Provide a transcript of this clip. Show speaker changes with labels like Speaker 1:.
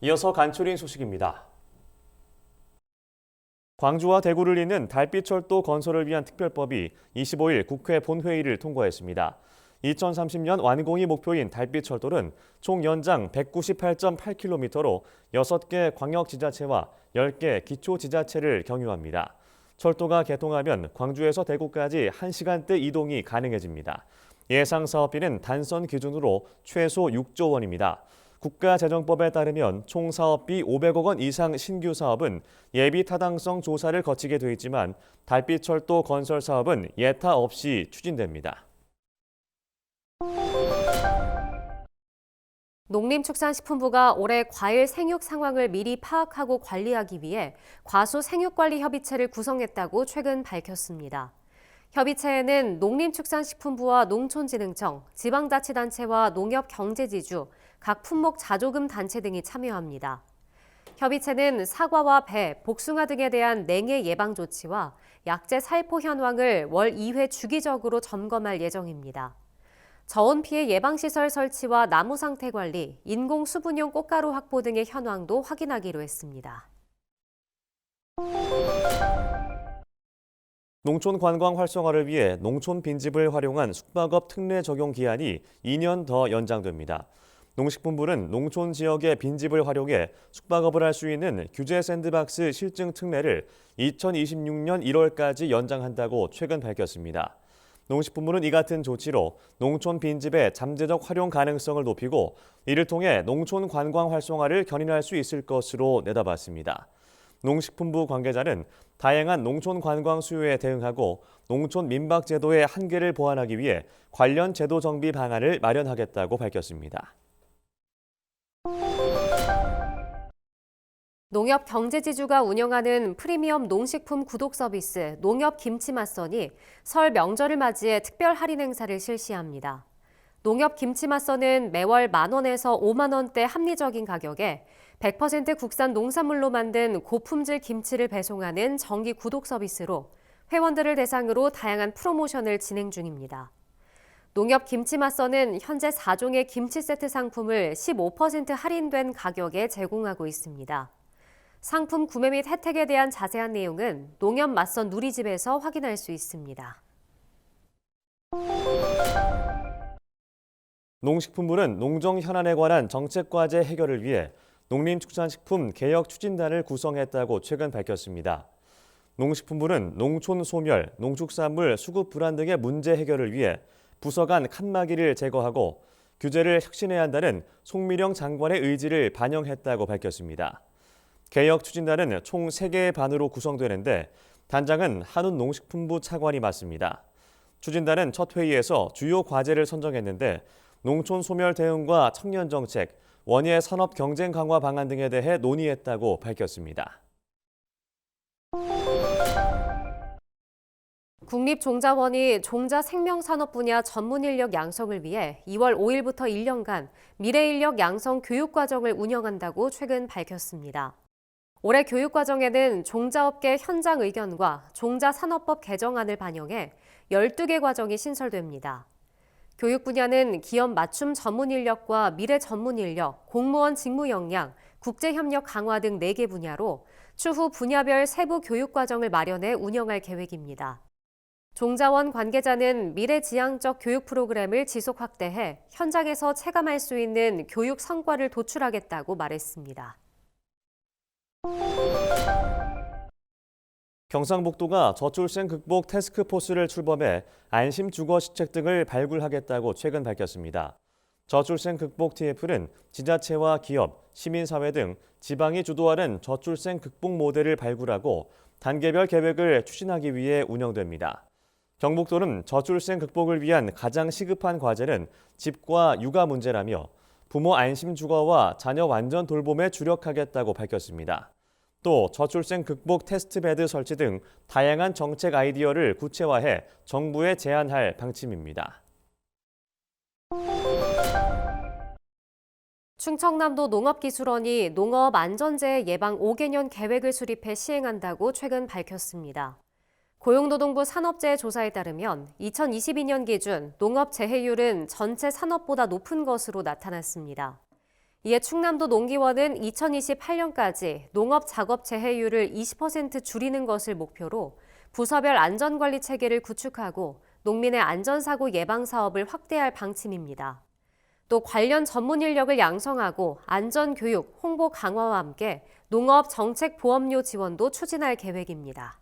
Speaker 1: 이어서 간추린 소식입니다. 광주와 대구를 잇는 달빛철도 건설을 위한 특별법이 25일 국회 본회의를 통과했습니다. 2030년 완공이 목표인 달빛철도는 총 연장 198.8km로 6개 광역지자체와 10개 기초지자체를 경유합니다. 철도가 개통하면 광주에서 대구까지 1시간대 이동이 가능해집니다. 예상 사업비는 단선 기준으로 최소 6조 원입니다. 국가재정법에 따르면 총 사업비 500억 원 이상 신규 사업은 예비 타당성 조사를 거치게 돼 있지만 달빛철도 건설 사업은 예타 없이 추진됩니다.
Speaker 2: 농림축산식품부가 올해 과일 생육 상황을 미리 파악하고 관리하기 위해 과수생육관리협의체를 구성했다고 최근 밝혔습니다. 협의체에는 농림축산식품부와 농촌진흥청, 지방자치단체와 농협경제지주, 각 품목 자조금 단체 등이 참여합니다. 협의체는 사과와 배, 복숭아 등에 대한 냉해 예방 조치와 약재 살포 현황을 월 2회 주기적으로 점검할 예정입니다. 저온 피해 예방시설 설치와 나무 상태 관리, 인공 수분용 꽃가루 확보 등의 현황도 확인하기로 했습니다.
Speaker 1: 농촌 관광 활성화를 위해 농촌 빈집을 활용한 숙박업 특례 적용 기한이 2년 더 연장됩니다. 농식품부는 농촌 지역의 빈집을 활용해 숙박업을 할 수 있는 규제 샌드박스 실증 특례를 2026년 1월까지 연장한다고 최근 밝혔습니다. 농식품부는 이 같은 조치로 농촌 빈집의 잠재적 활용 가능성을 높이고 이를 통해 농촌 관광 활성화를 견인할 수 있을 것으로 내다봤습니다. 농식품부 관계자는 다양한 농촌 관광 수요에 대응하고 농촌 민박 제도의 한계를 보완하기 위해 관련 제도 정비 방안을 마련하겠다고 밝혔습니다.
Speaker 2: 농협경제지주가 운영하는 프리미엄 농식품 구독 서비스 농협김치맛선이 설 명절을 맞이해 특별 할인 행사를 실시합니다. 농협김치맛선은 매월 10,000원에서 50,000원대 합리적인 가격에 100% 국산 농산물로 만든 고품질 김치를 배송하는 정기 구독 서비스로 회원들을 대상으로 다양한 프로모션을 진행 중입니다. 농협김치맛선은 현재 4종의 김치 세트 상품을 15% 할인된 가격에 제공하고 있습니다. 상품 구매 및 혜택에 대한 자세한 내용은 농협맛선 누리집에서 확인할 수 있습니다.
Speaker 1: 농식품부는 농정 현안에 관한 정책 과제 해결을 위해 농림축산식품 개혁 추진단을 구성했다고 최근 밝혔습니다. 농식품부는 농촌 소멸, 농축산물 수급 불안 등의 문제 해결을 위해 부서 간 칸막이를 제거하고 규제를 혁신해야 한다는 송미령 장관의 의지를 반영했다고 밝혔습니다. 개혁 추진단은 총 3개의 반으로 구성되는데 단장은 한운 농식품부 차관이 맡습니다. 추진단은 첫 회의에서 주요 과제를 선정했는데 농촌 소멸 대응과 청년 정책, 원예 산업 경쟁 강화 방안 등에 대해 논의했다고 밝혔습니다.
Speaker 2: 국립종자원이 종자 생명산업 분야 전문 인력 양성을 위해 2월 5일부터 1년간 미래인력 양성 교육과정을 운영한다고 최근 밝혔습니다. 올해 교육과정에는 종자업계 현장 의견과 종자산업법 개정안을 반영해 12개 과정이 신설됩니다. 교육 분야는 기업 맞춤 전문 인력과 미래 전문 인력, 공무원 직무 역량, 국제협력 강화 등 4개 분야로 추후 분야별 세부 교육과정을 마련해 운영할 계획입니다. 종자원 관계자는 미래지향적 교육 프로그램을 지속 확대해 현장에서 체감할 수 있는 교육 성과를 도출하겠다고 말했습니다.
Speaker 1: 경상북도가 저출생 극복 태스크포스를 출범해 안심 주거 시책 등을 발굴하겠다고 최근 밝혔습니다. 저출생 극복 TF는 지자체와 기업, 시민사회 등 지방이 주도하는 저출생 극복 모델을 발굴하고 단계별 계획을 추진하기 위해 운영됩니다. 경북도는 저출생 극복을 위한 가장 시급한 과제는 집과 육아 문제라며 부모 안심 주거와 자녀 완전 돌봄에 주력하겠다고 밝혔습니다. 또 저출생 극복 테스트베드 설치 등 다양한 정책 아이디어를 구체화해 정부에 제안할 방침입니다.
Speaker 2: 충청남도 농업기술원이 농업안전재해 예방 5개년 계획을 수립해 시행한다고 최근 밝혔습니다. 고용노동부 산업재해 조사에 따르면 2022년 기준 농업재해율은 전체 산업보다 높은 것으로 나타났습니다. 이에 충남도 농기원은 2028년까지 농업 작업 재해율을 20% 줄이는 것을 목표로 부서별 안전관리 체계를 구축하고 농민의 안전사고 예방 사업을 확대할 방침입니다. 또 관련 전문 인력을 양성하고 안전교육, 홍보 강화와 함께 농업 정책 보험료 지원도 추진할 계획입니다.